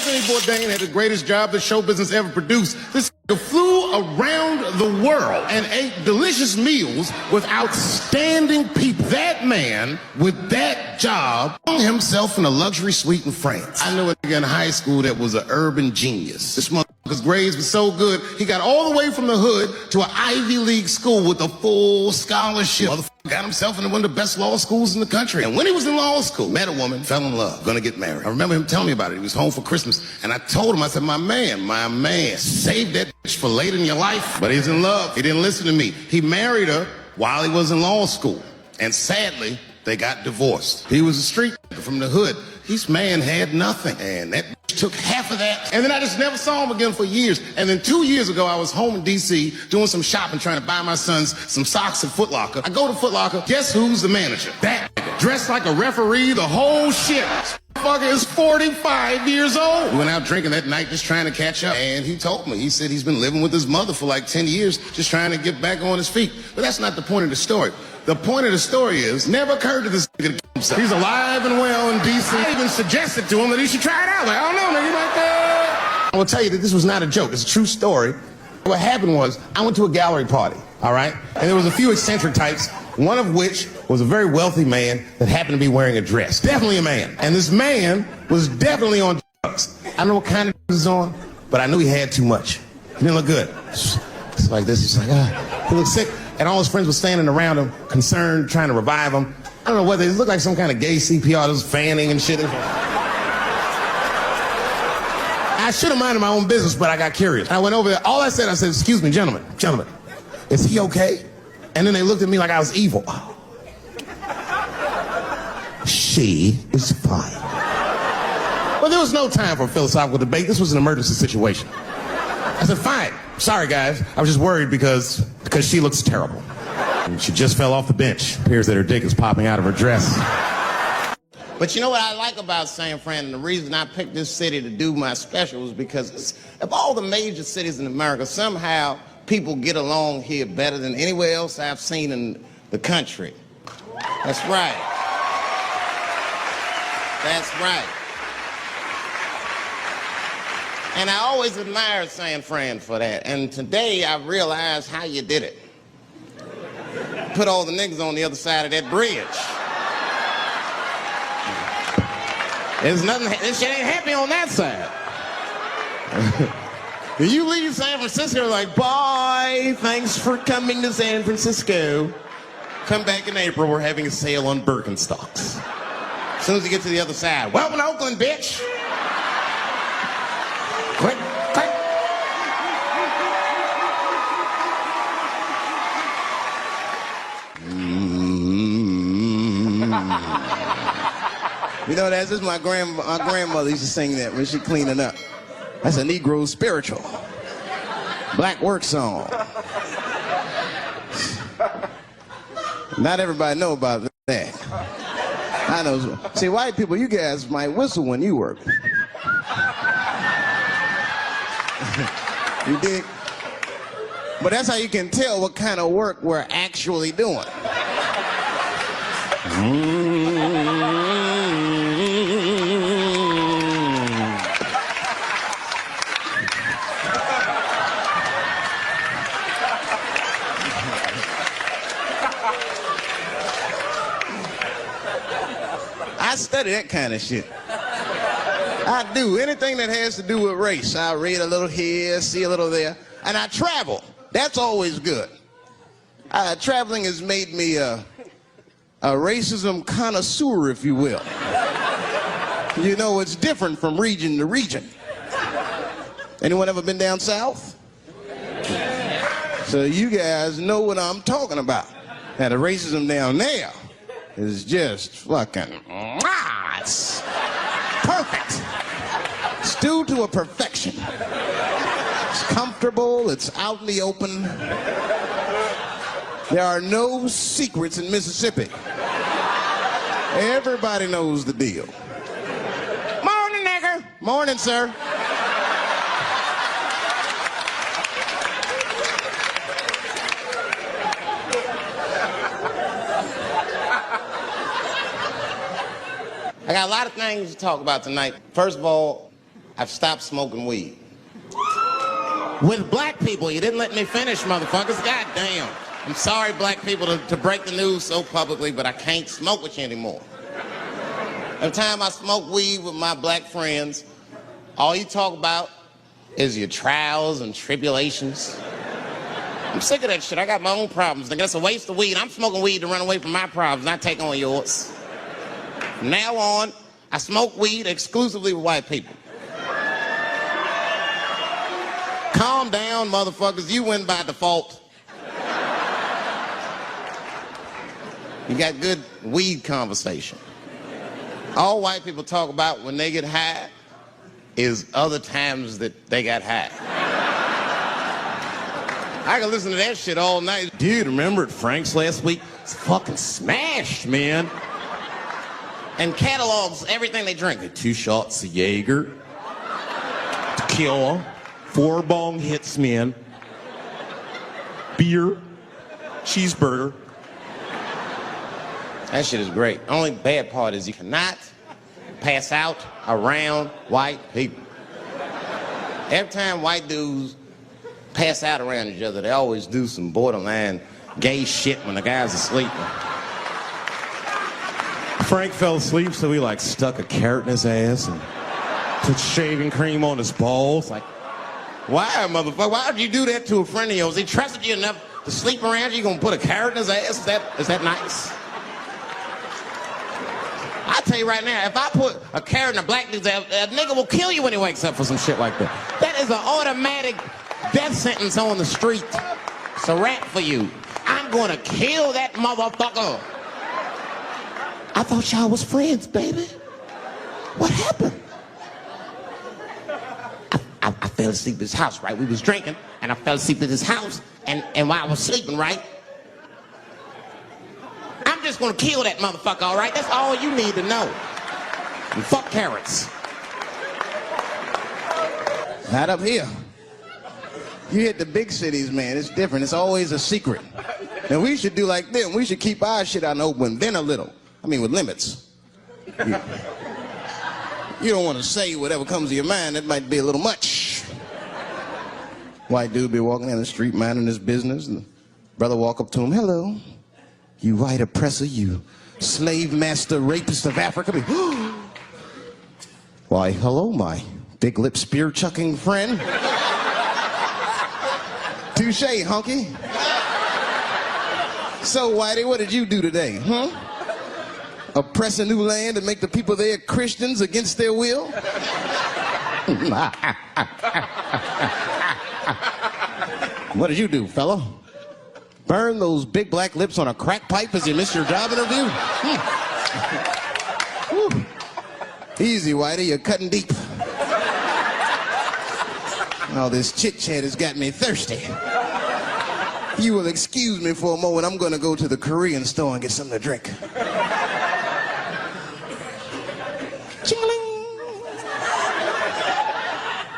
Anthony Bourdain had the greatest job the show business ever produced. This flew around the world and ate delicious meals with outstanding people. That man, with that job, found himself in a luxury suite in France. I knew a nigga in high school that was an urban genius. This motherfucker's grades were so good, he got all the way from the hood to an Ivy League school with a full scholarship. Motherfucker got himself into one of the best law schools in the country. And when he was in law school, met a woman, fell in love, gonna get married. I remember him telling me about it. He was home for Christmas, and I told him, I said, my man, save that bitch for later in your life. But he's in love. He didn't listen to me. He married her while he was in law school. And sadly, they got divorced. He was a street nigga from the hood. This man had nothing. And that bitch took half of that. And then I just never saw him again for years. And then 2 years ago, I was home in D.C. doing some shopping, trying to buy my sons some socks at Foot Locker. I go to Foot Locker. Guess who's the manager? That nigga. Dressed like a referee, the whole shit. Motherfucker is 45 years old. We went out drinking that night just trying to catch up. And he told me, he said he's been living with his mother for like 10 years, just trying to get back on his feet. But that's not the point of the story. The point of the story is, never occurred to this nigga to kill himself. He's alive and well in D.C. I even suggested to him that he should try it out. Like, I don't know, nigga, like that. I will tell you that this was not a joke. It's a true story. What happened was, I went to a gallery party, all right? And there was a few eccentric types, one of which was a very wealthy man that happened to be wearing a dress. Definitely a man. And this man was definitely on drugs. I don't know what kind of drugs he was on, but I knew he had too much. He didn't look good. It's like this. He's like, he looked sick. And all his friends were standing around him, concerned, trying to revive him. I don't know whether it looked like some kind of gay CPR. There was fanning and shit. I should have minded my own business, but I got curious. I went over there. All I said, excuse me, gentlemen, is he okay? And then they looked at me like I was evil. She is fine. Well, there was no time for a philosophical debate. This was an emergency situation. I said, fine. Sorry, guys. I was just worried because she looks terrible. And she just fell off the bench. Appears that her dick is popping out of her dress. But you know what I like about San Fran, and the reason I picked this city to do my special is because of all the major cities in America, somehow people get along here better than anywhere else I've seen in the country. That's right. That's right. And I always admired San Fran for that. And today I realized how you did it. Put all the niggas on the other side of that bridge. There's nothing, this shit ain't happy on that side. You leave San Francisco like, bye, thanks for coming to San Francisco. Come back in April, we're having a sale on Birkenstocks. As soon as you get to the other side, welcome to Oakland, bitch. Quick, quick. You know, that's just my grandmother used to sing that when she cleaning up. That's a Negro spiritual. Black work song. Not everybody know about that. I know. See, white people, you guys might whistle when you work. You dig? But that's how you can tell what kind of work we're actually doing. I study that kind of shit. I do. Anything that has to do with race. I read a little here, see a little there. And I travel. That's always good. Traveling has made me a racism connoisseur, if you will. You know, it's different from region to region. Anyone ever been down south? So you guys know what I'm talking about. And the racism down there is just fucking, it's perfect. It's due to a perfection. It's comfortable, it's out in the open. There are no secrets in Mississippi. Everybody knows the deal. Morning, nigger. Morning, sir. I got a lot of things to talk about tonight. First of all, I've stopped smoking weed. With black people, you didn't let me finish, motherfuckers. God damn. I'm sorry, black people, to break the news so publicly, but I can't smoke with you anymore. Every time I smoke weed with my black friends, all you talk about is your trials and tribulations. I'm sick of that shit. I got my own problems. Nigga, that's a waste of weed. I'm smoking weed to run away from my problems, not take on yours. From now on, I smoke weed exclusively with white people. Calm down, motherfuckers. You win by default. You got good weed conversation. All white people talk about when they get high is other times that they got high. I can listen to that shit all night. Dude, remember at Frank's last week? It's fucking smashed, man. And catalogs everything they drink. 2 shots of Jaeger, tequila, 4 bong hits, man, beer, cheeseburger. That shit is great. Only bad part is you cannot pass out around white people. Every time white dudes pass out around each other, they always do some borderline gay shit when the guy's asleep. Frank fell asleep, so we stuck a carrot in his ass and put shaving cream on his balls. Why, motherfucker? Why would you do that to a friend of yours? He trusted you enough to sleep around you. You gonna put a carrot in his ass? Is that nice? I tell you right now, if I put a carrot in a black dude's ass, a nigga will kill you when he wakes up for some shit like that. That is an automatic death sentence on the street. It's a rap for you. I'm gonna kill that motherfucker. I thought y'all was friends, baby. What happened? I fell asleep at his house, right? We was drinking, and I fell asleep at his house, and while I was sleeping, right? I'm just gonna kill that motherfucker, all right? That's all you need to know. And fuck carrots. Not up here. You hit the big cities, man. It's different. It's always a secret. And we should do like them. We should keep our shit out in the open, then a little. I mean, with limits. You don't want to say whatever comes to your mind. That might be a little much. White dude be walking down the street minding his business, and the brother walk up to him, hello, you white oppressor, you slave master rapist of Africa. Why, hello, my big lip spear chucking friend. Touche, hunky. So, Whitey, what did you do today, huh? Oppress a new land and make the people there Christians against their will? What did you do, fella? Burn those big black lips on a crack pipe as you miss your job interview? Easy, Whitey, you're cutting deep. All this chit-chat has got me thirsty. If you will excuse me for a moment, I'm gonna go to the Korean store and get something to drink.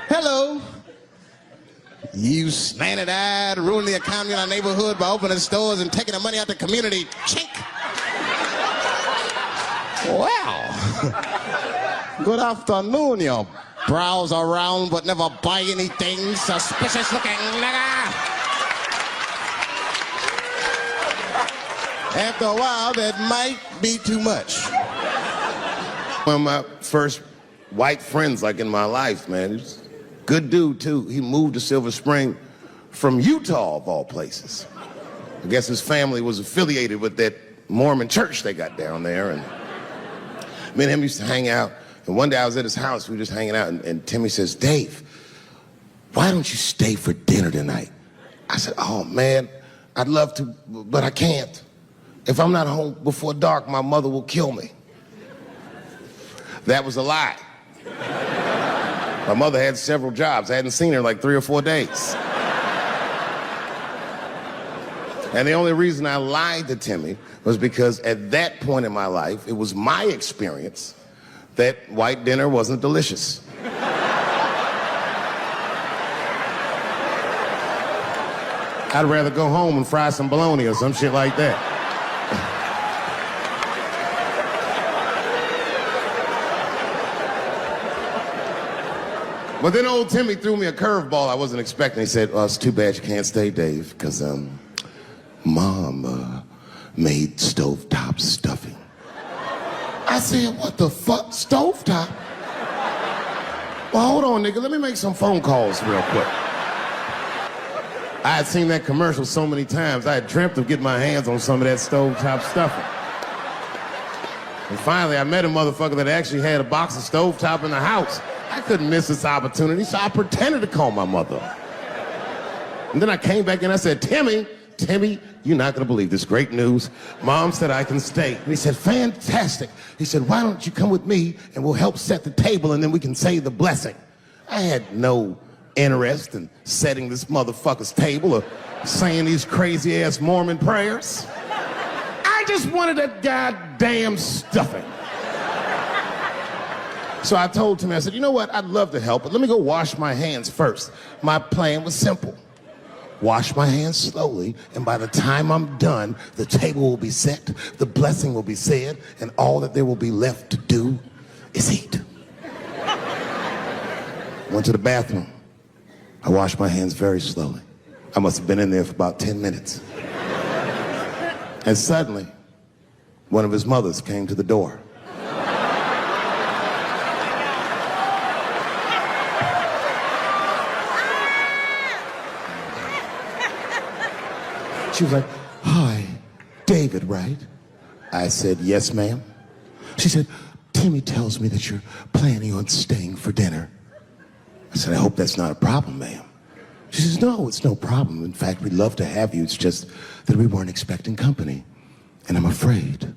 Hello. You slanted-eyed, ruining the economy in our neighborhood by opening stores and taking the money out the community. Chink. Well, good afternoon, you browse around but never buy anything, suspicious looking nigga. After a while, that might be too much. One of my first white friends in my life, man. He's a good dude, too. He moved to Silver Spring from Utah, of all places. I guess his family was affiliated with that Mormon church they got down there. And me and him used to hang out. And one day I was at his house, we were just hanging out, and Timmy says, Dave, why don't you stay for dinner tonight? I said, oh, man, I'd love to, but I can't. If I'm not home before dark, my mother will kill me. That was a lie. My mother had several jobs. I hadn't seen her in 3 or 4 days. And the only reason I lied to Timmy was because at that point in my life, it was my experience that white dinner wasn't delicious. I'd rather go home and fry some bologna or some shit like that. But then old Timmy threw me a curveball I wasn't expecting. He said, it's too bad you can't stay, Dave, because Mom made stovetop stuffing. I said, what the fuck, stovetop? Well, hold on, nigga. Let me make some phone calls real quick. I had seen that commercial so many times. I had dreamt of getting my hands on some of that stovetop stuffing. And finally, I met a motherfucker that actually had a box of stovetop in the house. I couldn't miss this opportunity, so I pretended to call my mother. And then I came back and I said, Timmy, you're not gonna believe this great news. Mom said I can stay. And he said, fantastic. He said, why don't you come with me and we'll help set the table and then we can say the blessing. I had no interest in setting this motherfucker's table or saying these crazy ass Mormon prayers. I just wanted that goddamn stuffing. So I told Timmy, I said, you know what? I'd love to help, but let me go wash my hands first. My plan was simple. Wash my hands slowly, and by the time I'm done, the table will be set, the blessing will be said, and all that there will be left to do is eat. Went to the bathroom. I washed my hands very slowly. I must have been in there for about 10 minutes. And suddenly, one of his mothers came to the door. She was like, hi, David, right? I said, yes, ma'am. She said, Timmy tells me that you're planning on staying for dinner. I said, I hope that's not a problem, ma'am. She says, no, it's no problem. In fact, we'd love to have you. It's just that we weren't expecting company. And I'm afraid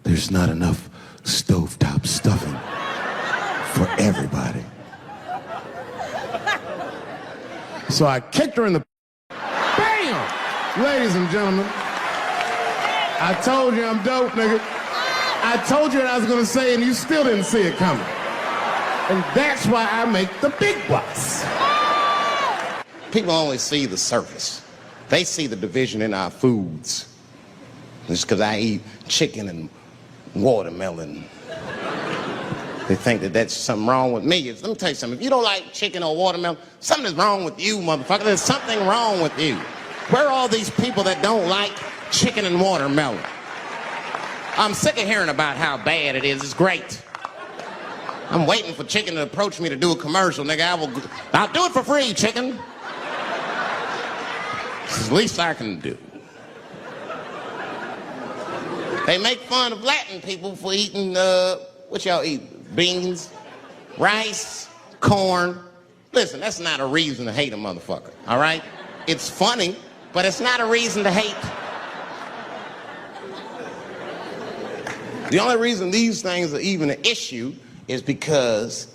there's not enough stovetop stuffing for everybody. So I kicked her in the... Bam! Ladies and gentlemen, I told you I'm dope, nigga. I told you what I was gonna say and you still didn't see it coming. And that's why I make the big bucks. People only see the surface. They see the division in our foods. Just because I eat chicken and watermelon, they think that that's something wrong with me. Let me tell you something. If you don't like chicken or watermelon, something is wrong with you, motherfucker. There's something wrong with you. Where are all these people that don't like chicken and watermelon? I'm sick of hearing about how bad it is. It's great. I'm waiting for chicken to approach me to do a commercial, nigga. I'll do it for free, chicken. It's the least I can do. They make fun of Latin people for eating, what y'all eat? Beans, rice, corn. Listen, that's not a reason to hate a motherfucker, all right? It's funny, but it's not a reason to hate. The only reason these things are even an issue is because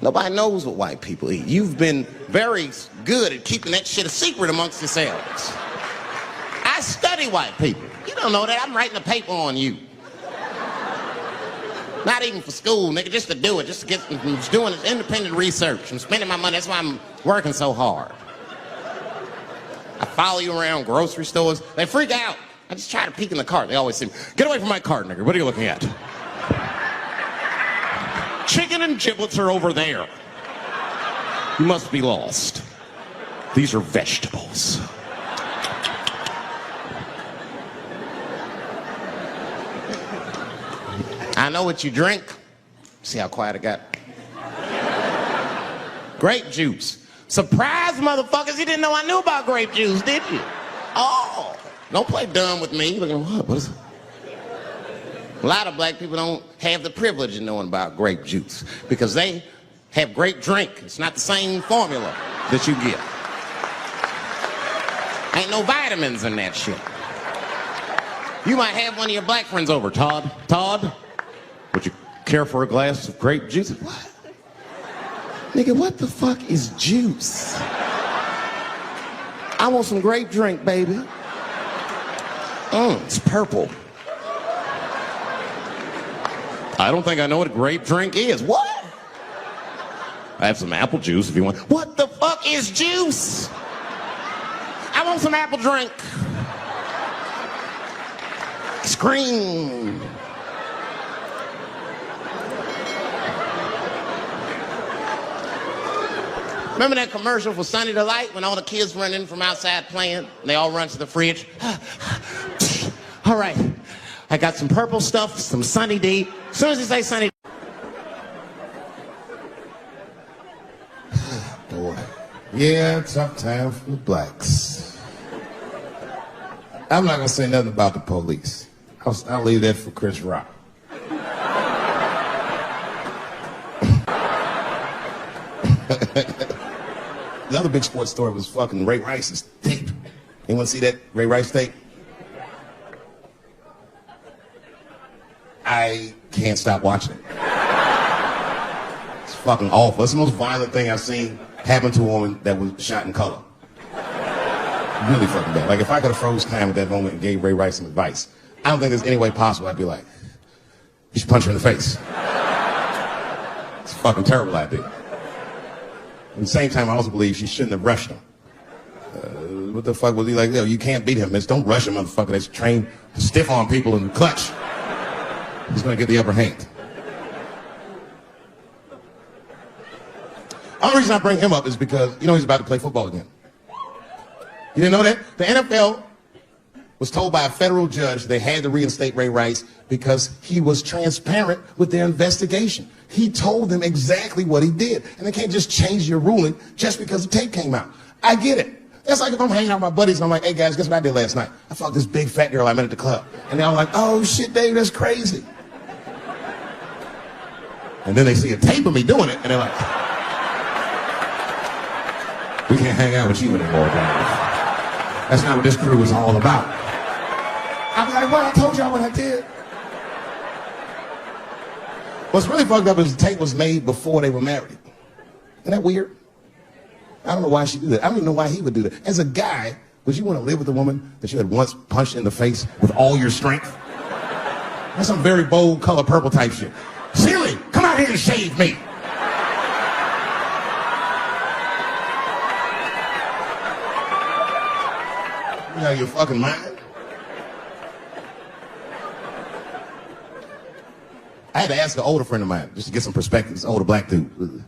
nobody knows what white people eat. You've been very good at keeping that shit a secret amongst yourselves. I study white people. You don't know that. I'm writing a paper on you. Not even for school, nigga, just to do it, just to get, I'm just doing this independent research. I'm spending my money, that's why I'm working so hard. I follow you around grocery stores. They freak out. I just try to peek in the cart. They always say, get away from my cart, nigga. What are you looking at? Chicken and giblets are over there. You must be lost. These are vegetables. I know what you drink. See how quiet it got? Grape juice. Surprise, motherfuckers, you didn't know I knew about grape juice, did you? Oh, don't play dumb with me. Look at what is it? A lot of black people don't have the privilege of knowing about grape juice because they have grape drink. It's not the same formula that you get. Ain't no vitamins in that shit. You might have one of your black friends over, Todd. Todd, would you care for a glass of grape juice? What? Nigga, what the fuck is juice? I want some grape drink, baby. It's purple. I don't think I know what a grape drink is. What? I have some apple juice if you want. What the fuck is juice? I want some apple drink. Scream. Remember that commercial for Sunny Delight when all the kids run in from outside playing and they all run to the fridge? All right, I got some purple stuff, some Sunny D. As soon as you say Sunny Boy. Yeah, tough time for the blacks. I'm not gonna say nothing about the police. I'll leave that for Chris Rock. The other big sports story was fucking Ray Rice's tape. Anyone see that Ray Rice tape? I can't stop watching it. It's fucking awful. It's the most violent thing I've seen happen to a woman that was shot in color. Really fucking bad. Like, if I could have froze time at that moment and gave Ray Rice some advice, I don't think there's any way possible I'd be like, you should punch her in the face. It's a fucking terrible idea. At the same time, I also believe she shouldn't have rushed him. What the fuck was he like? Yo, you can't beat him, miss. Don't rush him, motherfucker. That's trained to stiff on people in the clutch. He's gonna get the upper hand. The only reason I bring him up is because, you know, he's about to play football again. You didn't know that? The NFL was told by a federal judge they had to reinstate Ray Rice because he was transparent with their investigation. He told them exactly what he did. And they can't just change your ruling just because the tape came out. I get it. That's like if I'm hanging out with my buddies and I'm like, hey guys, guess what I did last night? I fucked this big fat girl I met at the club. And they're all like, oh shit, Dave, that's crazy. And then they see a tape of me doing it and they're like, we can't hang out with you anymore, guys. That's not what this crew was all about. I'm like, well, I told y'all what I did. What's really fucked up is the tape was made before they were married. Isn't that weird? I don't know why she did that. I don't even know why he would do that. As a guy, would you want to live with a woman that you had once punched in the face with all your strength? That's some very bold color purple type shit. Silly, come out here and shave me. You know your fucking mind. I had to ask an older friend of mine just to get some perspective. This older black dude.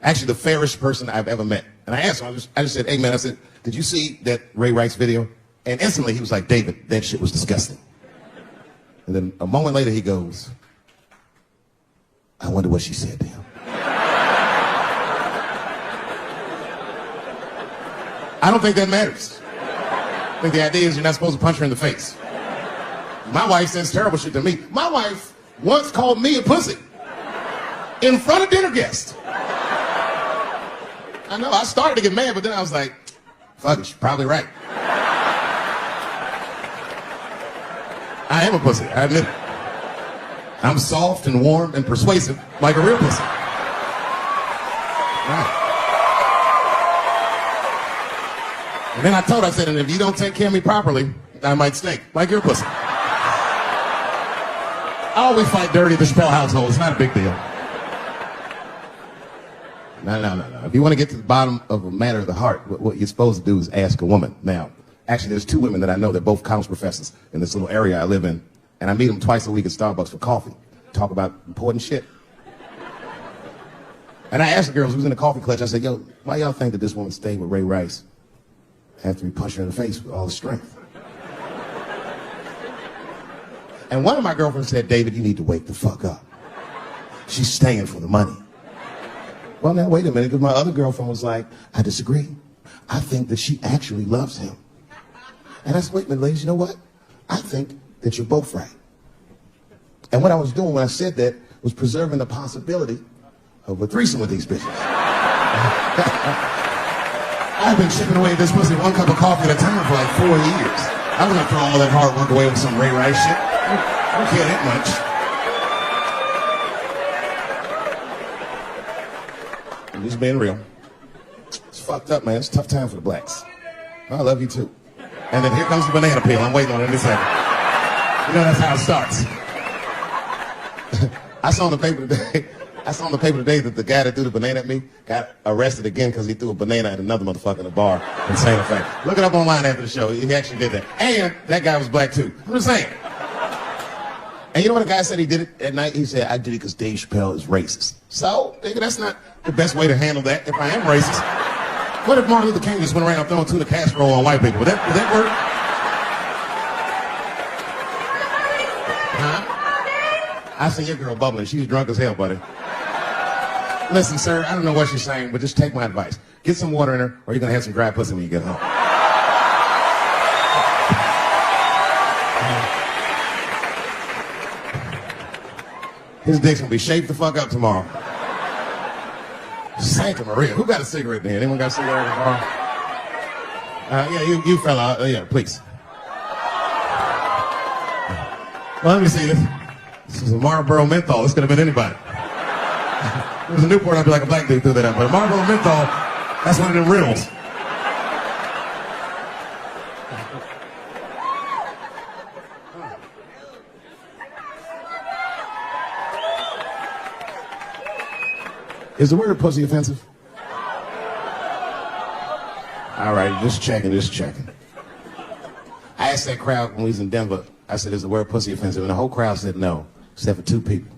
Actually, the fairest person I've ever met. And I asked him, I just said, hey man, I said, did you see that Ray Rice video? And instantly he was like, David, that shit was disgusting. And then a moment later he goes, I wonder what she said to him. I don't think that matters. I think the idea is you're not supposed to punch her in the face. My wife says terrible shit to me. My wife once called me a pussy in front of dinner guests. I know, I started to get mad, but then I was like, fuck it, she's probably right. I am a pussy, I admit it. I'm soft and warm and persuasive like a real pussy. Right. And then I told her, I said, and if you don't take care of me properly, I might stink like your pussy. I always fight dirty at the Chappelle household. It's not a big deal. No. If you want to get to the bottom of a matter of the heart, what you're supposed to do is ask a woman. Now, actually, there's two women that I know. They're both college professors in this little area I live in. And I meet them twice a week at Starbucks for coffee. Talk about important shit. And I asked the girls who was in the coffee clutch, I said, yo, why y'all think that this woman stayed with Ray Rice after we punched her in the face with all the strength? And one of my girlfriends said, David, you need to wake the fuck up. She's staying for the money. Well, now, wait a minute, because my other girlfriend was like, I disagree. I think that she actually loves him. And I said, wait a minute, ladies, you know what? I think that you're both right. And what I was doing when I said that was preserving the possibility of a threesome with these bitches. I've been chipping away at this pussy one cup of coffee at a time for like 4 years. I was gonna throw all that hard work away with some Ray Rice shit. I don't care that much. I'm just being real. It's fucked up, man. It's a tough time for the blacks. I love you too. And then here comes the banana peel. I'm waiting on it in a second. You know, that's how it starts. I saw in the paper today that the guy that threw the banana at me got arrested again because he threw a banana at another motherfucker in a bar in Santa Fe. Look it up online after the show. He actually did that. And that guy was black too. I'm just saying. And you know what the guy said he did it at night? He said, I did it because Dave Chappelle is racist. So, nigga, that's not the best way to handle that if I am racist. What if Martin Luther King just went around throwing tuna casserole on white people? Would that work? Huh? I see your girl bubbling. She's drunk as hell, buddy. Listen, sir, I don't know what she's saying, but just take my advice. Get some water in her, or you're going to have some dry pussy when you get home. His dick's going to be shaped the fuck up tomorrow. Santa Maria. Who got a cigarette in here? Anyone got a cigarette in the bar? Yeah, you fella. Yeah, please. Well, let me see this. This is a Marlboro menthol. This could have been anybody. If it was a Newport, I'd be like a black dude threw that up. But a Marlboro menthol, that's one of them riddles. Is the word pussy offensive? All right, just checking. I asked that crowd when we was in Denver, I said, is the word pussy offensive? And the whole crowd said no, except for two people.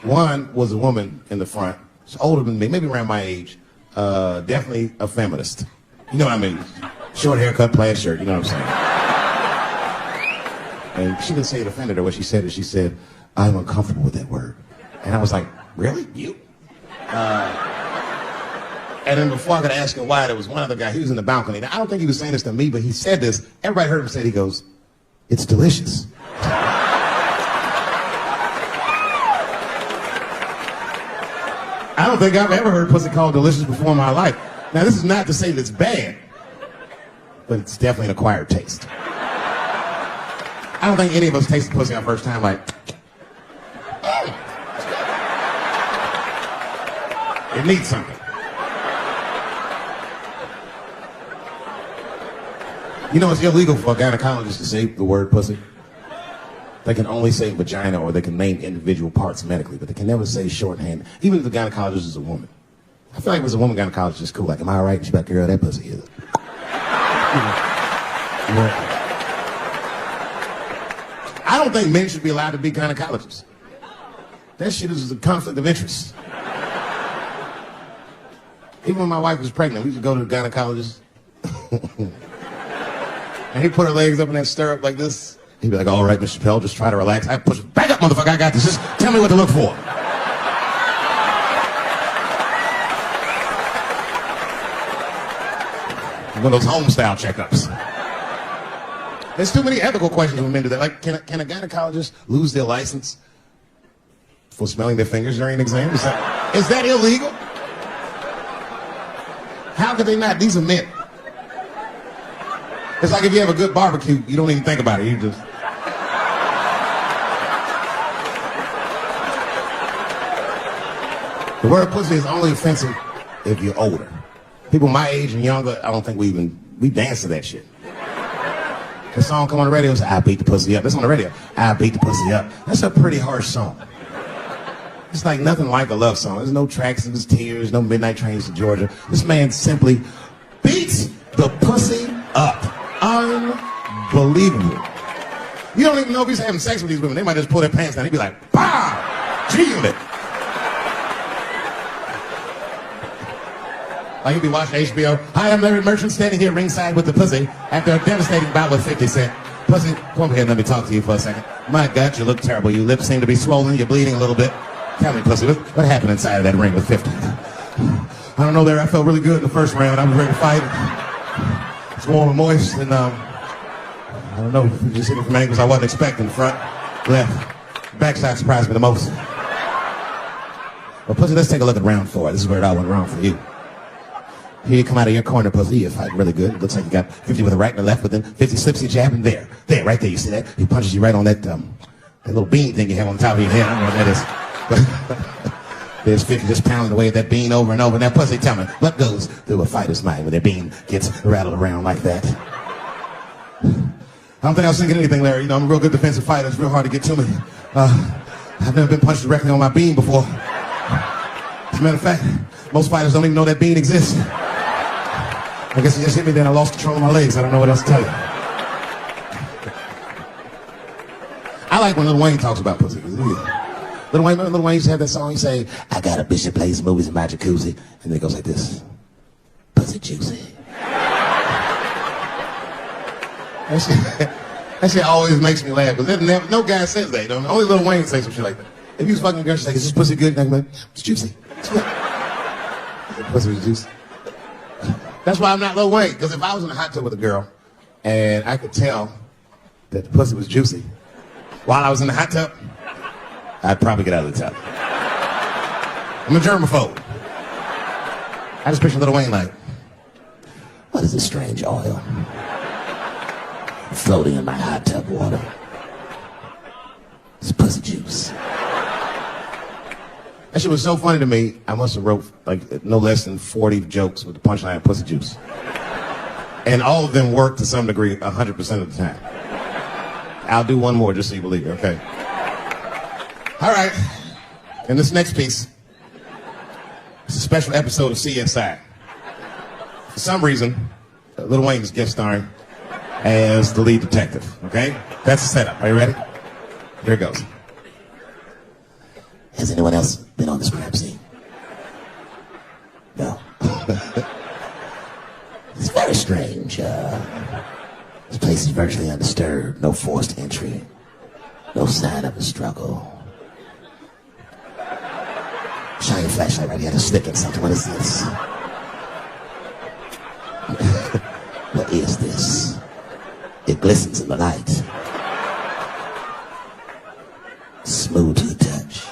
One was a woman in the front. She's older than me, maybe around my age. Definitely a feminist. You know what I mean? Short haircut, plaid shirt, you know what I'm saying? And she didn't say it offended her. What she said is, she said, I'm uncomfortable with that word. And I was like, really? You? And then before I could ask him why, there was one other guy, he was in the balcony. Now, I don't think he was saying this to me, but he said this. Everybody heard him say it. He goes, it's delicious. I don't think I've ever heard pussy called delicious before in my life. Now, this is not to say that it's bad, but it's definitely an acquired taste. I don't think any of us tasted pussy our first time like, it needs something. You know, it's illegal for a gynecologist to say the word pussy. They can only say vagina, or they can name individual parts medically, but they can never say shorthand, even if the gynecologist is a woman. I feel like if it's a woman gynecologist, it's cool. Like, am I all right? And she's like, girl, that pussy is. I don't think men should be allowed to be gynecologists. That shit is a conflict of interest. Even when my wife was pregnant, we used to go to the gynecologist. And he'd put her legs up in that stirrup like this. He'd be like, all right, Mr. Chappelle, just try to relax. I push it. Back up, motherfucker, I got this. Just tell me what to look for. One of those home-style checkups. There's too many ethical questions when men do that. Like, can a gynecologist lose their license for smelling their fingers during an exam? Is that illegal? How could they not? These are men. It's like if you have a good barbecue, you don't even think about it. You just... The word pussy is only offensive if you're older. People my age and younger, I don't think we dance to that shit. The song come on the radio, it's I beat the pussy up. That's on the radio. I beat the pussy up. That's a pretty harsh song. It's like nothing like a love song. There's no tracks of his tears, no midnight trains to Georgia. This man simply beats the pussy up. Unbelievable. You don't even know if he's having sex with these women. They might just pull their pants down. He'd be like, pow! G-Unit. Like he'd be watching HBO. Hi, I'm Larry Merchant standing here ringside with the pussy after a devastating bout with 50 Cent. Pussy, come over here and let me talk to you for a second. My God, you look terrible. Your lips seem to be swollen. You're bleeding a little bit. Tell me, pussy, what happened inside of that ring with 50? I don't know, Larry. I felt really good in the first round. I was ready to fight. It's warm and moist, and I don't know, just hitting from angles I wasn't expecting. Front, left, backside surprised me the most. Well, pussy, let's take a look at round 4. This is where it all went wrong for you. Here you come out of your corner, pussy. You're fighting really good. It looks like you got 50 with the right and the left, but then 50 slips your jab, and there, right there. You see that? He punches you right on that little bean thing you have on the top of your head. I don't know what that is. But there's 50 just pounding away at that bean over and over. Now, pussy, tell me, what goes through a fighter's mind when their bean gets rattled around like that? I don't think I was thinking anything, Larry. You know, I'm a real good defensive fighter. It's real hard to get to me. I've never been punched directly on my bean before. As a matter of fact, most fighters don't even know that bean exists. I guess he just hit me, then I lost control of my legs. I don't know what else to tell you. I I like when Lil Wayne talks about pussy. Lil Wayne used to have that song. He say, "I got a bitch that plays movies in my jacuzzi," and then it goes like this: "Pussy juicy." That shit always makes me laugh because no guy says that. You know? Only Lil Wayne say some shit like that. If you was fucking a girl, she's like, "Is this pussy good?" And I'm like, "It's juicy." Pussy was juicy. That's why I'm not Lil Wayne, because if I was in a hot tub with a girl and I could tell that the pussy was juicy while I was in the hot tub, I'd probably get out of the tub. I'm a germaphobe. I just picture Lil Wayne like, "What is this strange oil floating in my hot tub water? It's pussy juice." That shit was so funny to me, I must have wrote like no less than 40 jokes with the punchline pussy juice. And all of them worked to some degree 100% of the time. I'll do one more just so you believe it, okay? All right, and this next piece, it's a special episode of CSI. For some reason, Lil Wayne is guest starring as the lead detective, okay? That's the setup. Are you ready? Here it goes. Has anyone else been on this crime scene? No. It's very strange. This place is virtually undisturbed. No forced entry. No sign of a struggle. Shine your flashlight right here. To stick in something. What is this? What is this? It glistens in the light. Smooth to the touch.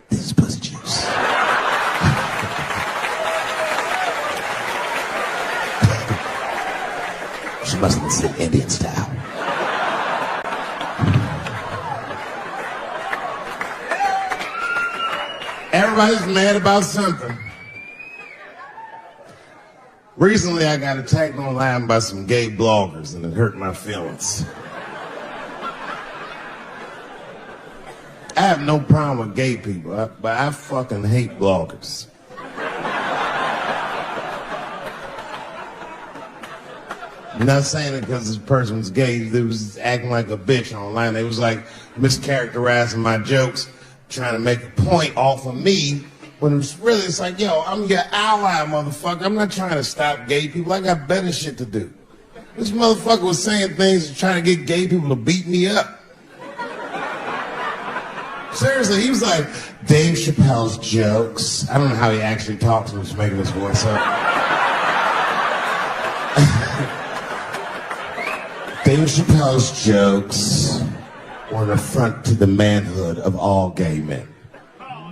This is pussy juice. She must have been sitting Indian style. Everybody's mad about something. Recently, I got attacked online by some gay bloggers, and it hurt my feelings. I have no problem with gay people, but I fucking hate bloggers. I'm not saying it because this person's gay. They was acting like a bitch online. They was like mischaracterizing my jokes, trying to make a point off of me, when it's like, yo, I'm your ally, motherfucker. I'm not trying to stop gay people. I got better shit to do. This motherfucker was saying things trying to get gay people to beat me up. Seriously, he was like, Dave Chappelle's jokes. I don't know how he actually talks when he's making his voice up. Dave Chappelle's jokes were an affront to the manhood of all gay men.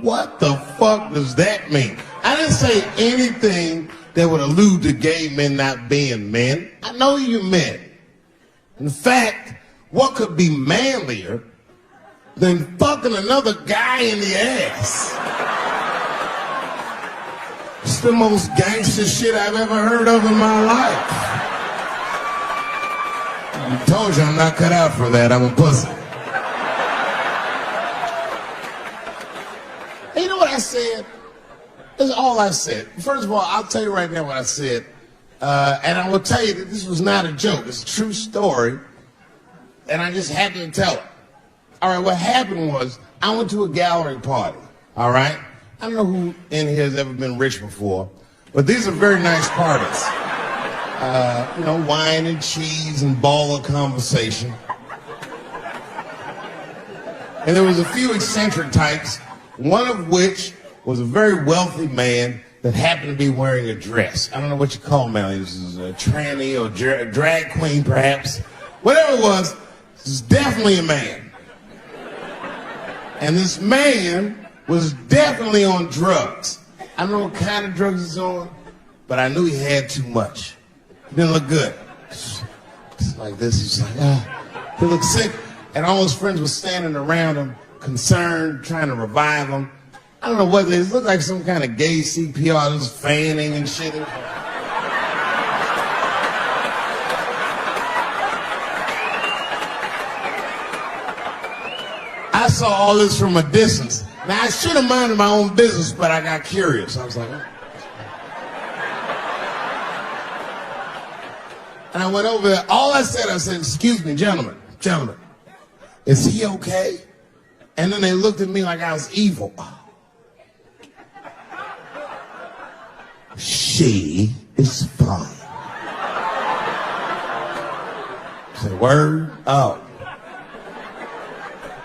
What the fuck does that mean? I didn't say anything that would allude to gay men not being men. I know you men. In fact, what could be manlier than fucking another guy in the ass? It's the most gangster shit I've ever heard of in my life. I told you I'm not cut out for that. I'm a pussy. And you know what I said? That's all I said. First of all, I'll tell you right now what I said. And I will tell you that this was not a joke. It's a true story. And I just happened to tell it. All right, what happened was I went to a gallery party, all right? I don't know who in here has ever been rich before, but these are very nice parties. You know, wine and cheese and baller conversation. And there was a few eccentric types, one of which was a very wealthy man that happened to be wearing a dress. I don't know what you call him now. This is a tranny or drag queen, perhaps. Whatever it was, this is definitely a man. And this man was definitely on drugs. I don't know what kind of drugs he's on, but I knew he had too much. He didn't look good. It's like this, he's like, he looked sick. And all his friends were standing around him, concerned, trying to revive him. I don't know what it is. It looked like some kind of gay CPR. It was fanning and shit. I saw all this from a distance. Now, I should have minded my own business, but I got curious. I was like, oh. And I went over there. All I said, excuse me, gentlemen, is he okay? And then they looked at me like I was evil. She is fine. I said, word? Oh.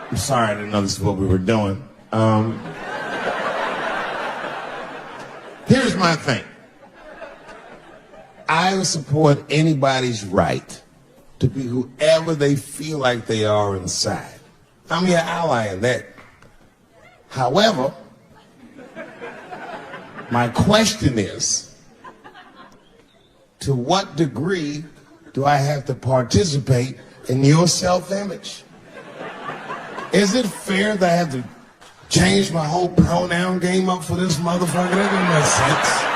I'm sorry, I didn't know this is what we were doing. Here's my thing. I support anybody's right to be whoever they feel like they are inside. I'm your ally in that. However, my question is, to what degree do I have to participate in your self-image? Is it fair that I have to change my whole pronoun game up for this motherfucker? That doesn't make sense.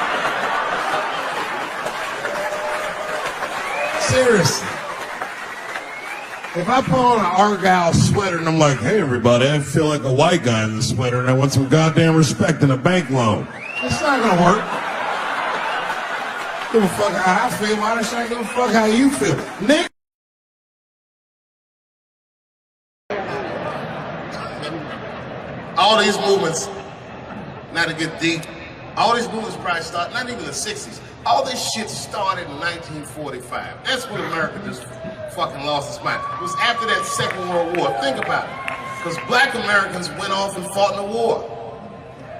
Seriously. If I put on an Argyle sweater and I'm like, hey everybody, I feel like a white guy in the sweater and I want some goddamn respect and a bank loan. It's not gonna work. Give a fuck how I feel, why does I give a fuck how you feel? Nick. All these movements, not to get deep, all these movements probably start, not even the 60s. All this shit started in 1945. That's when America just fucking lost its mind. It was after that Second World War. Think about it. Because black Americans went off and fought in the war.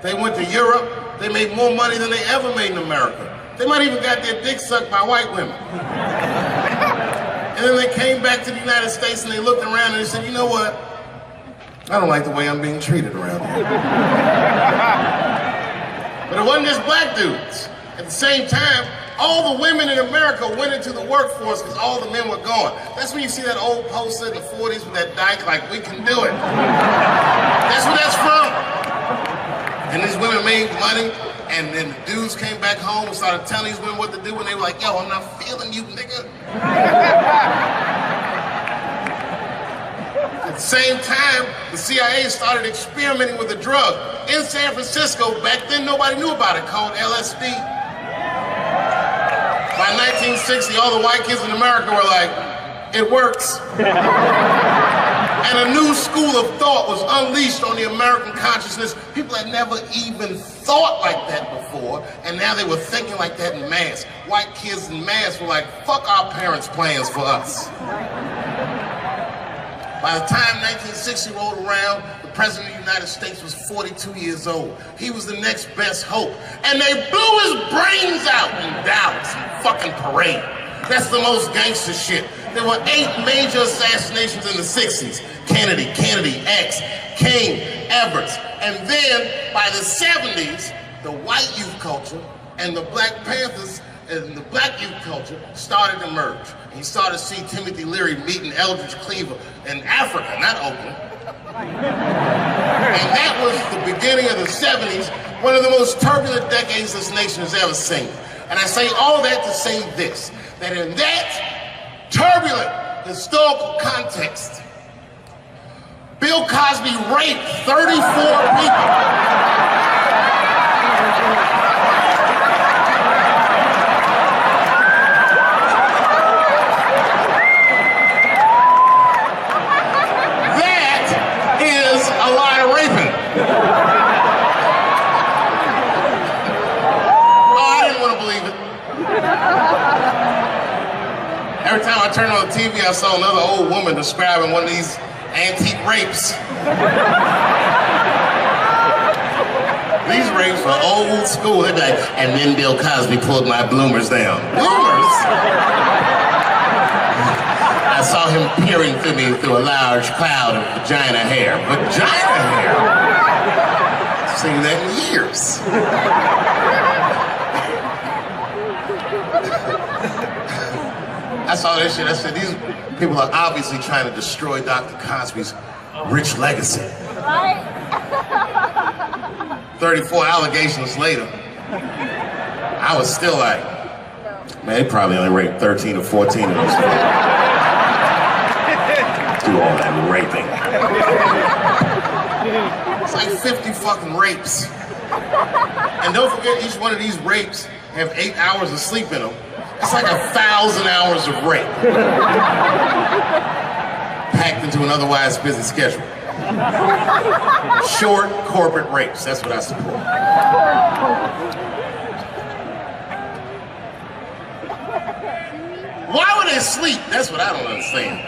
They went to Europe. They made more money than they ever made in America. They might even got their dick sucked by white women. And then they came back to the United States and they looked around and they said, you know what? I don't like the way I'm being treated around here. But it wasn't just black dudes. At the same time, all the women in America went into the workforce because all the men were gone. That's when you see that old poster in the 40s with that dyke like, we can do it. That's where that's from. And these women made money, and then the dudes came back home and started telling these women what to do, and they were like, yo, I'm not feeling you, nigga. At the same time, the CIA started experimenting with a drug in San Francisco. Back then, nobody knew about it, called LSD. By 1960, all the white kids in America were like, it works. And a new school of thought was unleashed on the American consciousness. People had never even thought like that before, and now they were thinking like that in mass. White kids in mass were like, fuck our parents' plans for us. By the time 1960 rolled around, the President of the United States was 42 years old. He was the next best hope. And they blew his brains out in Dallas, fucking parade. That's the most gangster shit. There were 8 major assassinations in the 60s. Kennedy, X, King, Everett. And then, by the 70s, the white youth culture and the Black Panthers and the black youth culture started to merge. And you started to see Timothy Leary meeting Eldridge Cleaver in Africa, not Oakland. And that was the beginning of the 70s, one of the most turbulent decades this nation has ever seen. And I say all that to say this, that in that turbulent historical context, Bill Cosby raped 34 people. That is a lot of raping. Oh, I didn't want to believe it. Every time I turned on the TV, I saw another old woman describing one of these antique rapes. These rapes were old school. They'd be like, and then Bill Cosby pulled my bloomers down. Bloomers? I saw him peering through me through a large cloud of vagina hair. Vagina hair? I've seen that in years. I saw that shit. I said, these people are obviously trying to destroy Dr. Cosby's rich legacy. Right? 34 allegations later, I was still like, man, they probably only raped 13 or 14 of those people. Do all that raping. It's like 50 fucking rapes. And don't forget, each one of these rapes have 8 hours of sleep in them. It's like 1,000 hours of rape. Packed into an otherwise busy schedule. Short corporate rapes, that's what I support. Why would they sleep? That's what I don't understand.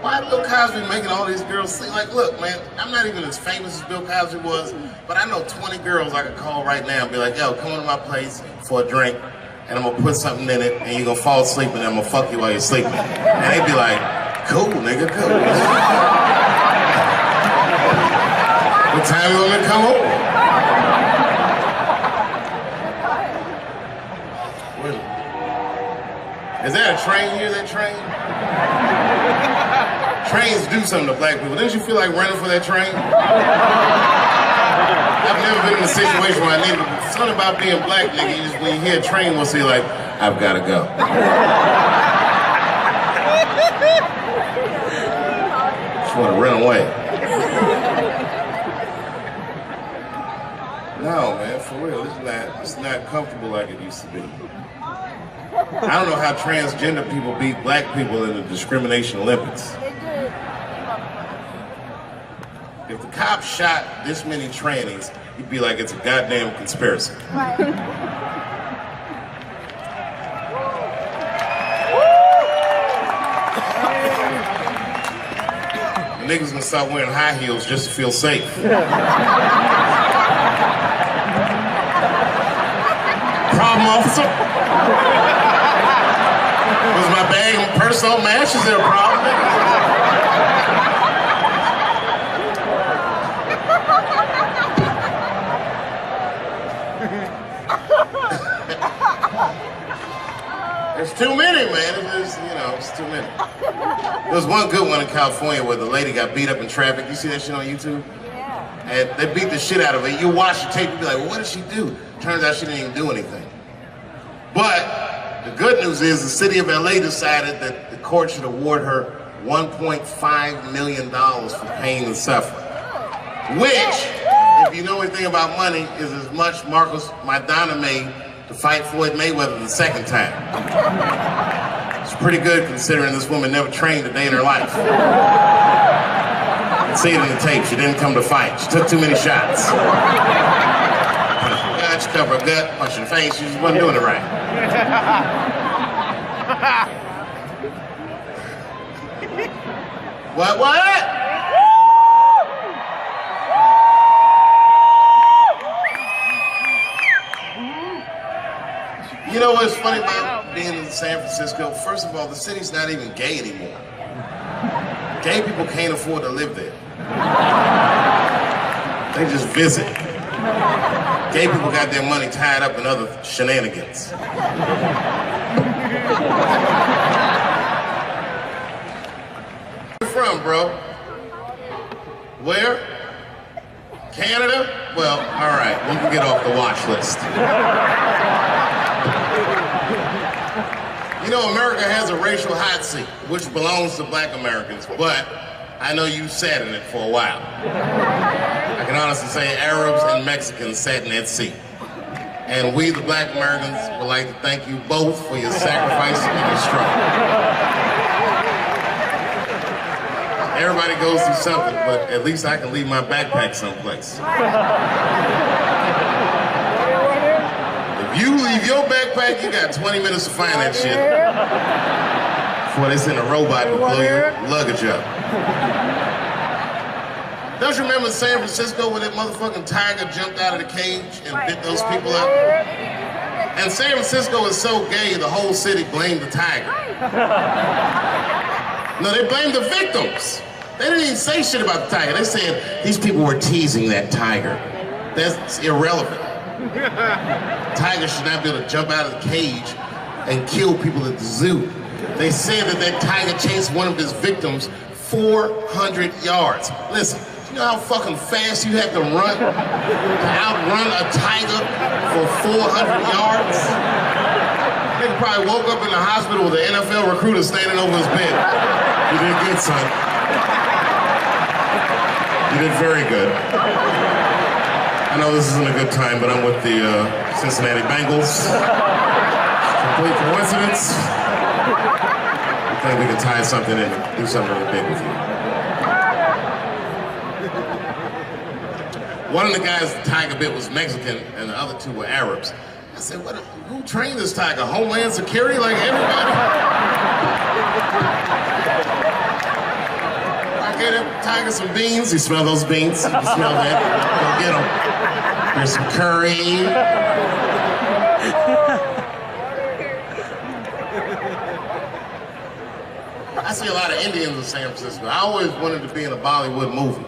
Why Bill Cosby making all these girls sleep? Like, look, man, I'm not even as famous as Bill Cosby was, but I know 20 girls I could call right now and be like, yo, come to my place for a drink, and I'm gonna put something in it, and you're gonna fall asleep, and I'm gonna fuck you while you're sleeping. And they'd be like, cool, nigga, cool. What time you want me to come over? Is that a train here, that train? Trains do something to black people. Didn't you feel like running for that train? I've never been in a situation where I needed to. Something about being black, nigga, you just, when you hear a train, we'll say like, I've gotta go. Just wanna run away. No, man, for real, it's not comfortable like it used to be. I don't know how transgender people beat black people in the discrimination Olympics. If the cops shot this many trannies, you'd be like, it's a goddamn conspiracy. Right. Niggas gonna start wearing high heels just to feel safe. Problem, officer? Was my bag and purse on match? Is there a problem? There's too many, man. It's too many. There was one good one in California where the lady got beat up in traffic. You see that shit on YouTube? Yeah. And they beat the shit out of her. You watch the tape and be like, well, what did she do? Turns out she didn't even do anything. But the good news is the city of LA decided that the court should award her $1.5 million for pain and suffering. Which, if you know anything about money, is as much Marcus Maidana made to fight Floyd Mayweather the second time. It's pretty good considering this woman never trained a day in her life. You can see it in the tape. She didn't come to fight. She took too many shots. She covered her gut, punch in the face. She just wasn't doing it right. What? You know what's funny about being in San Francisco? First of all, the city's not even gay anymore. Gay people can't afford to live there. They just visit. Gay people got their money tied up in other shenanigans. Where you from, bro? Where? Canada? Well, all right, you can get off the watch list. You know, America has a racial hot seat, which belongs to black Americans, but I know you sat in it for a while. I can honestly say Arabs and Mexicans sat in that seat. And we, the black Americans, would like to thank you both for your sacrifice and your struggle. Everybody goes through something, but at least I can leave my backpack someplace. If you leave your backpack, you got 20 minutes to find that shit before they send a robot to blow your luggage up. Don't you remember San Francisco when that motherfucking tiger jumped out of the cage and bit those people up? And San Francisco is so gay, the whole city blamed the tiger. No, they blamed the victims. They didn't even say shit about the tiger. They said these people were teasing that tiger. That's irrelevant. Tiger should not be able to jump out of the cage and kill people at the zoo. They said that tiger chased one of his victims 400 yards. Listen, you know how fucking fast you have to run to outrun a tiger for 400 yards? Nigga probably woke up in the hospital with an NFL recruiter standing over his bed. You did good, son. You did very good. I know this isn't a good time, but I'm with the Cincinnati Bengals. Complete coincidence? I think we can tie something in and do something really big with you. One of the guys the tiger bit was Mexican and the other two were Arabs. I said, who trained this tiger? Homeland Security, like everybody? I gave that tiger some beans. You smell those beans? You smell that? Go get them. There's some curry. I see a lot of Indians in San Francisco. I always wanted to be in a Bollywood movie.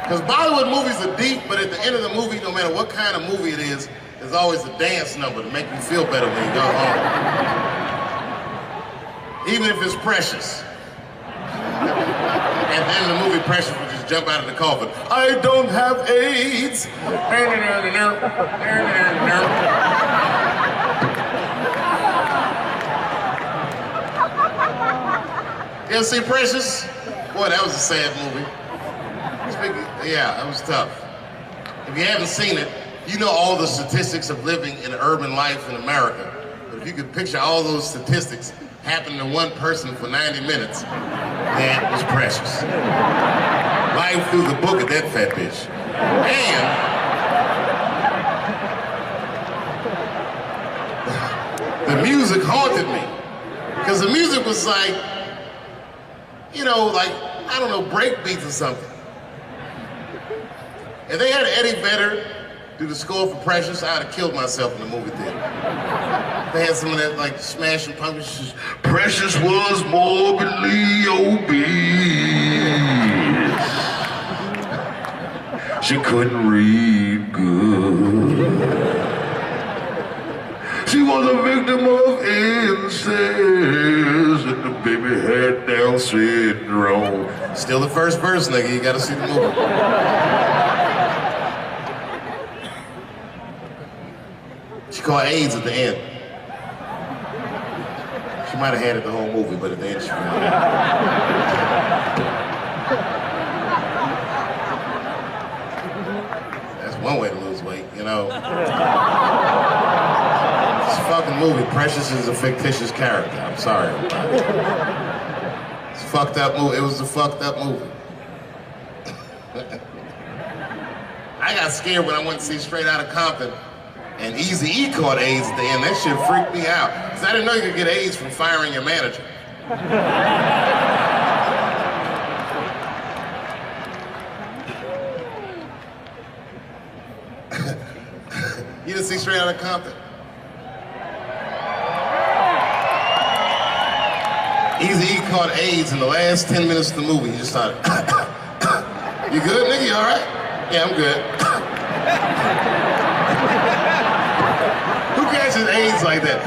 Because Bollywood movies are deep, but at the end of the movie, no matter what kind of movie it is, there's always a dance number to make you feel better when you go home. Even if it's Precious. At the end of the movie, Precious would just jump out of the coffin. I don't have AIDS. You ever see Precious? Boy, that was a sad movie. Yeah, that was tough. If you haven't seen it, you know all the statistics of living in urban life in America. But if you could picture all those statistics happening to one person for 90 minutes, that was Precious. Life through the book of that fat bitch. And the music haunted me. Because the music was like, you know, like, I don't know, break beats or something. If they had Eddie Vedder do the score for Precious, I'd have killed myself in the movie theater. They had some of that, like, Smashing Pumpkins. Precious was morbidly obese. She couldn't read good. She was a victim of incest, and the baby had Down syndrome. Still the first verse, nigga. You gotta see the movie. She caught AIDS at the end. She might have had it the whole movie, but at the end she found it. That's one way to lose weight, you know. It's a fucking movie. Precious is a fictitious character. I'm sorry. It's a fucked up movie. It was a fucked up movie. I got scared when I went to see Straight Outta Compton. And Eazy-E caught AIDS at the end. That shit freaked me out. Because I didn't know you could get AIDS from firing your manager. You didn't see Straight Outta Compton? Eazy-E caught AIDS in the last 10 minutes of the movie. He just started, you good, nigga? You all right? Yeah, I'm good. Who catches AIDS like that?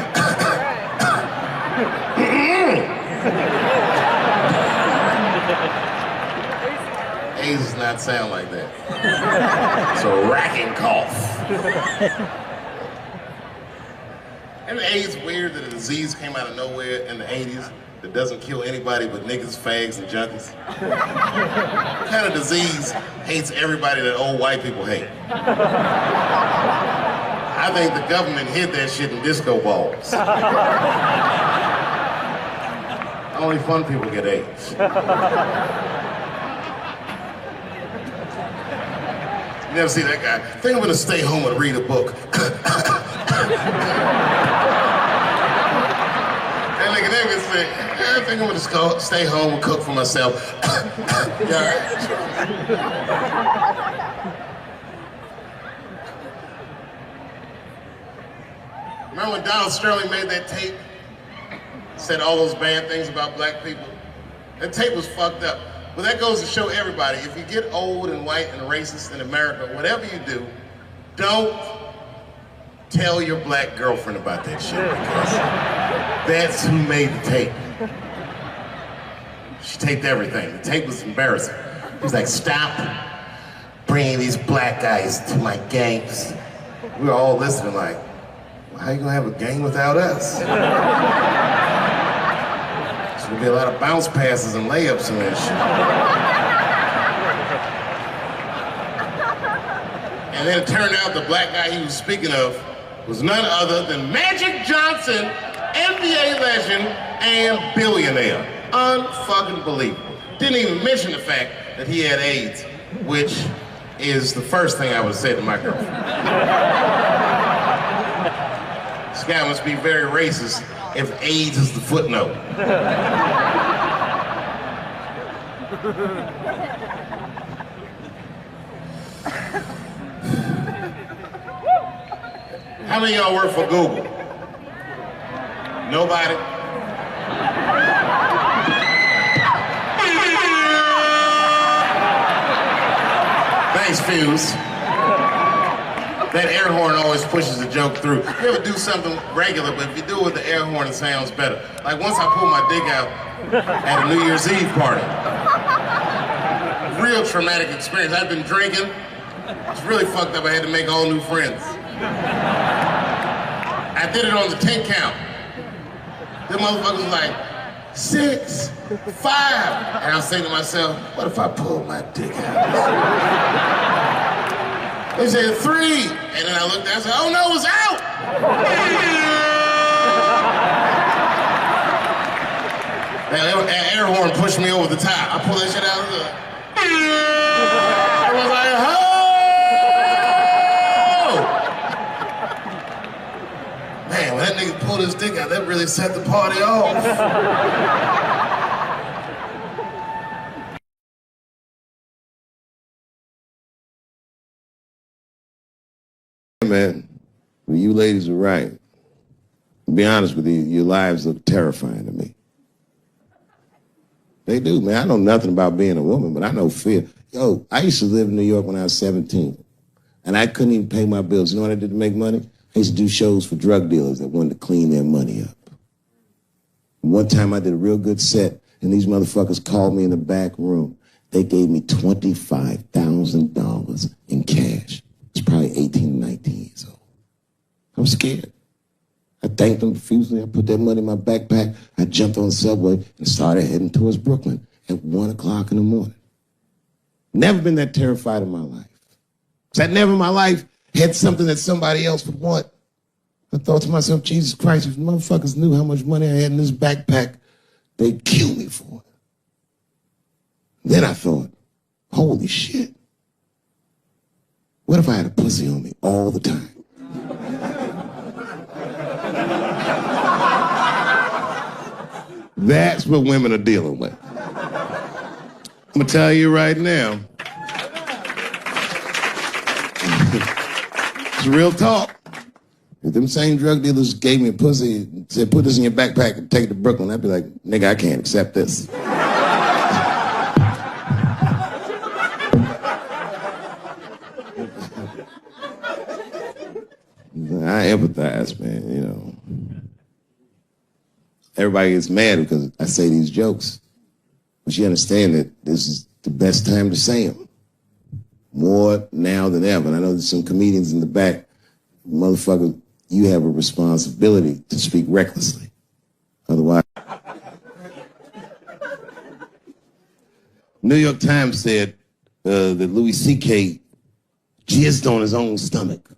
AIDS does not sound like that. It's a racking cough. And AIDS weird that a disease came out of nowhere in the 80s that doesn't kill anybody but niggas, fags, and junkies? What kind of disease hates everybody that old white people hate? I think the government hid that shit in disco balls. Only fun people get AIDS. You never see that guy? I think I'm gonna stay home and read a book. That nigga never say, I think I'm gonna just go stay home and cook for myself. Yeah. Remember when Donald Sterling made that tape? Said all those bad things about black people? That tape was fucked up. But that goes to show everybody, if you get old and white and racist in America, whatever you do, don't tell your black girlfriend about that shit, because that's who made the tape. She taped everything. The tape was embarrassing. He was like, stop bringing these black guys to my gangs. We were all listening like, well, how you gonna have a gang without us? There's gonna be a lot of bounce passes and layups and that shit. And then it turned out the black guy he was speaking of was none other than Magic Johnson, NBA legend and billionaire. Unfucking believable. Didn't even mention the fact that he had AIDS, which is the first thing I would say to my girlfriend. This guy must be very racist if AIDS is the footnote. How many of y'all work for Google? Nobody? Thanks, Fuse. That air horn always pushes the joke through. You ever do something regular, but if you do it with the air horn, it sounds better. Like once I pulled my dick out at a New Year's Eve party. Real traumatic experience. I'd been drinking. It's really fucked up. I had to make all new friends. I did it on the 10 count. The motherfuckers was like, 6, 5. And I was saying to myself, what if I pulled my dick out? They said 3. And then I looked down and said, oh no, it's out! That air horn pushed me over the top. I pulled that shit out of the... I was like, oh! Man, when that nigga pulled his dick out, that really set the party off. Man, you ladies are right. To be honest with you, your lives look terrifying to me. They do, man. I know nothing about being a woman, but I know fear. Yo, I used to live in New York when I was 17, and I couldn't even pay my bills. You know what I did to make money? I used to do shows for drug dealers that wanted to clean their money up. One time I did a real good set, and these motherfuckers called me in the back room. They gave me $25,000 in cash. It's probably 18, 19 years old. I'm scared. I thanked them profusely. I put that money in my backpack. I jumped on the subway and started heading towards Brooklyn at 1 o'clock in the morning. Never been that terrified in my life. Because I never in my life had something that somebody else would want. I thought to myself, Jesus Christ, if motherfuckers knew how much money I had in this backpack, they'd kill me for it. Then I thought, holy shit. What if I had a pussy on me all the time? That's what women are dealing with. I'm gonna tell you right now. It's real talk. If them same drug dealers gave me a pussy and said, put this in your backpack and take it to Brooklyn, I'd be like, nigga, I can't accept this. I empathize, man, you know. Everybody gets mad because I say these jokes. But you understand that this is the best time to say them. More now than ever. And I know there's some comedians in the back. Motherfucker, you have a responsibility to speak recklessly. Otherwise... New York Times said that Louis C.K. jizzed on his own stomach.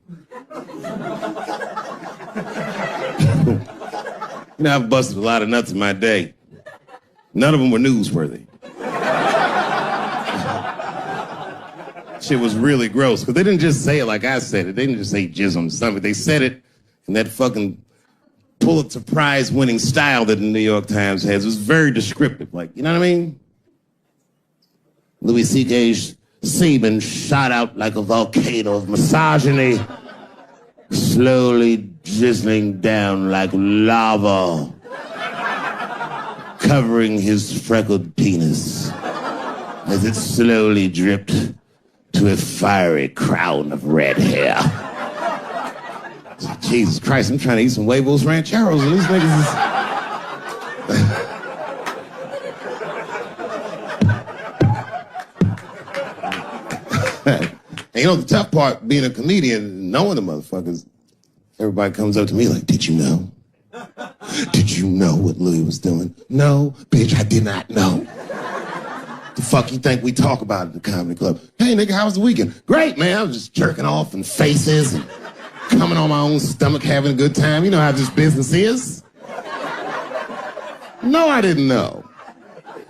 You know, I've busted a lot of nuts in my day. None of them were newsworthy. Shit was really gross, because they didn't just say it like I said it. They didn't just say jizz on the stomach. They said it in that fucking Pulitzer Prize winning style that the New York Times has. It was very descriptive, like, you know what I mean? Louis C.K.'s semen shot out like a volcano of misogyny, slowly drizzling down like lava, covering his freckled penis as it slowly dripped to a fiery crown of red hair. Jesus Christ, I'm trying to eat some huevos rancheros and these niggas is... And you know, the tough part, being a comedian, knowing the motherfuckers, everybody comes up to me like, did you know? Did you know what Louis was doing? No, bitch, I did not know. The fuck you think we talk about at the comedy club? Hey, nigga, how was the weekend? Great, man. I was just jerking off and faces and coming on my own stomach, having a good time. You know how this business is. No, I didn't know.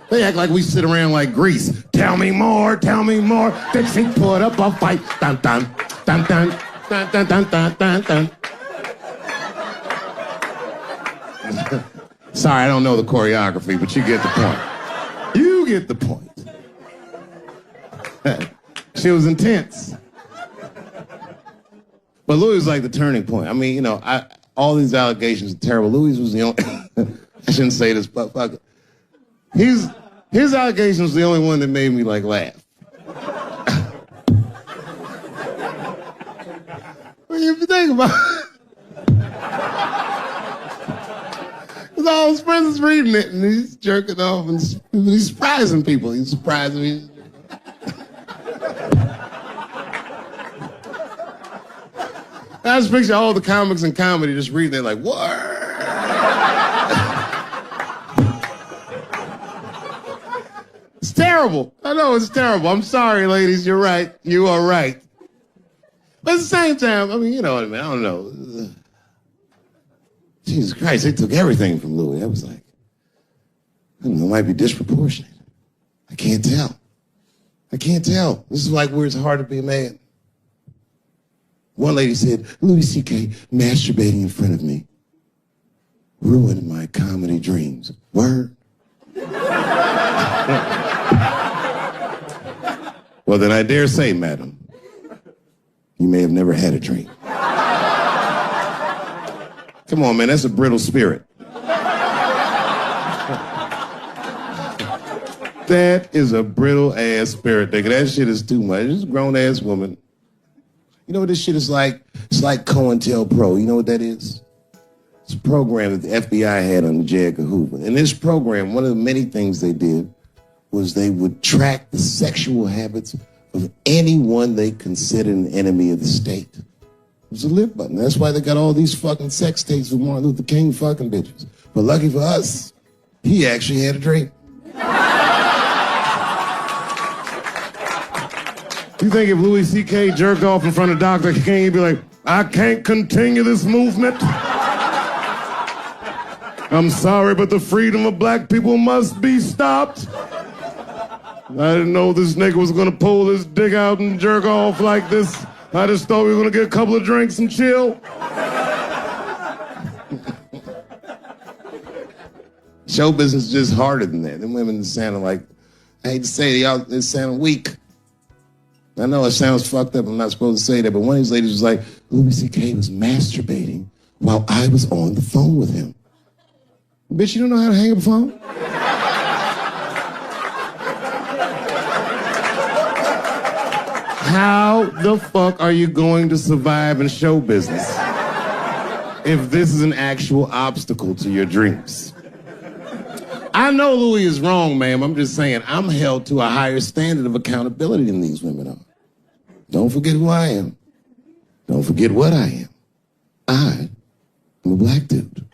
They act like we sit around like Grease. Tell me more, tell me more. Dixie, put up a fight. Dun, dun, dun, dun, dun, dun, dun, dun, dun, dun. Sorry, I don't know the choreography, but you get the point. You get the point. She was intense. But Louis was like the turning point. I mean, you know, all these allegations are terrible. Louis was the only... I shouldn't say this, but fuck it. His allegation was the only one that made me, like, laugh. Well, if you think about it... Because all his friends is reading it, and he's jerking off, and he's surprising people. He's surprising me. I just picture all the comics in comedy just reading it like, what? It's terrible. I know it's terrible. I'm sorry, ladies. You're right. You are right. But at the same time, I mean, you know what I mean? I don't know. Jesus Christ, they took everything from Louis. I was like, I don't know, it might be disproportionate. I can't tell. I can't tell. This is like where it's hard to be a man. One lady said, Louis C.K. masturbating in front of me ruined my comedy dreams. Word? Well, then I dare say, madam, you may have never had a dream. Come on, man, that's a brittle spirit. That is a brittle-ass spirit, nigga. That shit is too much. It's a grown-ass woman. You know what this shit is like? It's like COINTELPRO. You know what that is? It's a program that the FBI had under J. Edgar Hoover. In this program, one of the many things they did was they would track the sexual habits of anyone they considered an enemy of the state. It was a live button. That's why they got all these fucking sex tapes with Martin Luther King fucking bitches. But lucky for us, he actually had a dream. You think if Louis C.K. jerked off in front of Dr. King, he'd be like, I can't continue this movement. I'm sorry, but the freedom of black people must be stopped. I didn't know this nigga was gonna pull his dick out and jerk off like this. I just thought we were gonna get a couple of drinks and chill. Show business is just harder than that. Them women sounded like, I hate to say it, y'all, they sound weak. I know it sounds fucked up, I'm not supposed to say that, but one of these ladies was like, Louis C.K. was masturbating while I was on the phone with him. Bitch, you don't know how to hang up a phone? How the fuck are you going to survive in show business if this is an actual obstacle to your dreams? I know Louis is wrong, ma'am. I'm just saying I'm held to a higher standard of accountability than these women are. Don't forget who I am. Don't forget what I am. I am a black dude.